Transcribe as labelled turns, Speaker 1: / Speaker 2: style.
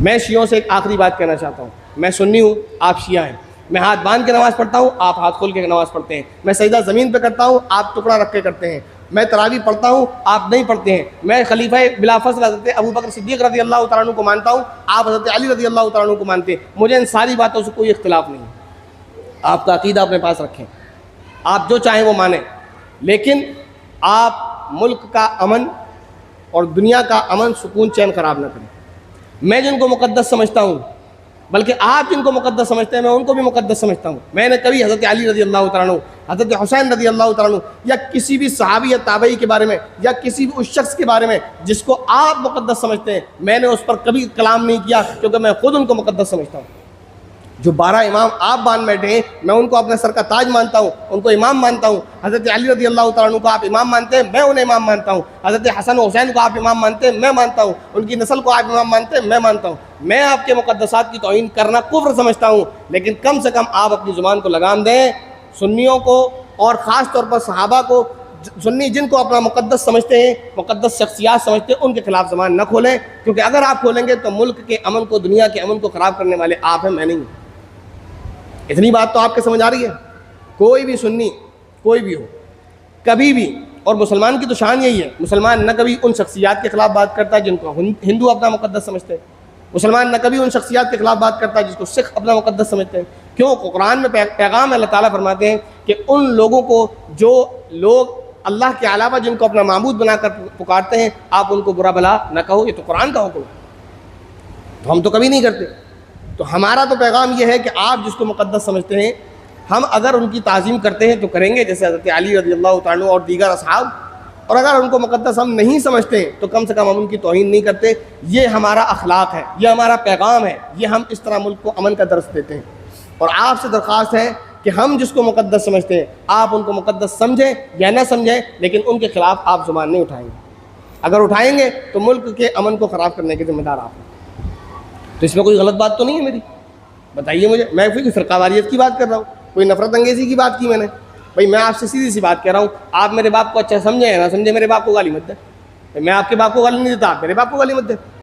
Speaker 1: میں شیعوں سے ایک آخری بات کہنا چاہتا ہوں، میں سنی ہوں، آپ شیعہ ہیں، میں ہاتھ باندھ کے نماز پڑھتا ہوں، آپ ہاتھ کھول کے نماز پڑھتے ہیں، میں سجدہ زمین پہ کرتا ہوں، آپ ٹکڑا رکھ کے کرتے ہیں، میں تراویح پڑھتا ہوں، آپ نہیں پڑھتے ہیں، میں خلیفہ بلا فصل حضرت ابو بکر صدیق رضی اللہ تعالیٰ عنہ کو مانتا ہوں، آپ حضرت علی رضی اللہ تعالیٰ عنہ کو مانتے ہیں، مجھے ان ساری باتوں سے کوئی اختلاف نہیں ہے، آپ کا عقیدہ اپنے پاس رکھیں، آپ جو چاہیں وہ مانیں، لیکن آپ ملک کا امن اور دنیا کا امن سکون چین خراب نہ کریں۔ میں جن کو مقدس سمجھتا ہوں، بلکہ آپ جن کو مقدس سمجھتے ہیں، میں ان کو بھی مقدس سمجھتا ہوں۔ میں نے کبھی حضرت علی رضی اللہ تعالیٰ عنہ، حضرت حسین رضی اللہ تعالیٰ عنہ یا کسی بھی صحابی یا تابعی کے بارے میں یا کسی بھی اس شخص کے بارے میں جس کو آپ مقدس سمجھتے ہیں، میں نے اس پر کبھی کلام نہیں کیا، کیونکہ میں خود ان کو مقدس سمجھتا ہوں۔ جو 12 امام آپ باندھ بیٹھے ہیں، میں ان کو اپنے سر کا تاج مانتا ہوں، ان کو امام مانتا ہوں۔ حضرت علی رضی اللہ تعالیٰ عنہ کو آپ امام مانتے ہیں، میں انہیں امام مانتا ہوں۔ حضرت حسن و حسین کو آپ امام مانتے ہیں، میں مانتا ہوں۔ ان کی نسل کو آپ امام مانتے ہیں، میں مانتا ہوں۔ میں آپ کے مقدسات کی توہین کرنا کفر سمجھتا ہوں، لیکن کم سے کم آپ اپنی زبان کو لگام دیں، سنیوں کو اور خاص طور پر صحابہ کو، سنی جن کو اپنا مقدس سمجھتے ہیں، مقدس شخصیات سمجھتے ہیں، ان کے خلاف زبان نہ کھولیں، کیونکہ اگر آپ کھولیں گے تو ملک کے امن کو، دنیا کے امن کو خراب کرنے والے آپ ہیں، میں نہیں ہوں۔ اتنی بات تو آپ کے سمجھ آ رہی ہے؟ کوئی بھی سنی، کوئی بھی ہو، کبھی بھی، اور مسلمان کی تو شان یہی ہے، مسلمان نہ کبھی ان شخصیات کے خلاف بات کرتا ہے جن کو ہندو اپنا مقدس سمجھتے ہیں، مسلمان نہ کبھی ان شخصیات کے خلاف بات کرتا ہے جس کو سکھ اپنا مقدس سمجھتے ہیں۔ کیوں؟ قرآن میں پیغام اللہ تعالیٰ فرماتے ہیں کہ ان لوگوں کو، جو لوگ اللہ کے علاوہ جن کو اپنا معبود بنا کر پکارتے ہیں، آپ ان کو برا بھلا نہ کہو، یہ تو قرآن کا حکم ہے، تو ہم تو کبھی نہیں کرتے۔ تو ہمارا تو پیغام یہ ہے کہ آپ جس کو مقدس سمجھتے ہیں، ہم اگر ان کی تعظیم کرتے ہیں تو کریں گے، جیسے حضرت علی رضی اللہ تعالیٰ عنہ اور دیگر اصحاب، اور اگر ان کو مقدس ہم نہیں سمجھتے تو کم سے کم ہم ان کی توہین نہیں کرتے۔ یہ ہمارا اخلاق ہے، یہ ہمارا پیغام ہے، یہ ہم اس طرح ملک کو امن کا درس دیتے ہیں۔ اور آپ سے درخواست ہے کہ ہم جس کو مقدس سمجھتے ہیں، آپ ان کو مقدس سمجھیں یا نہ سمجھیں، لیکن ان کے خلاف آپ زبان نہیں اٹھائیں گے۔ اگر اٹھائیں گے تو ملک کے امن کو خراب کرنے کے ذمہ دار آپ ہیں۔ تو اس میں کوئی غلط بات تو نہیں ہے میری؟ بتائیے مجھے، میں کوئی فرقہ واریت کی بات کر رہا ہوں، کوئی نفرت انگیزی کی بات کی میں نے؟ بھائی میں آپ سے سیدھی سی بات کہہ رہا ہوں، آپ میرے باپ کو اچھا سمجھیں یا نہ سمجھیں، میرے باپ کو گالی مت دیں۔ میں آپ کے باپ کو گالی نہیں دیتا، آپ میرے باپ کو گالی مت دیں۔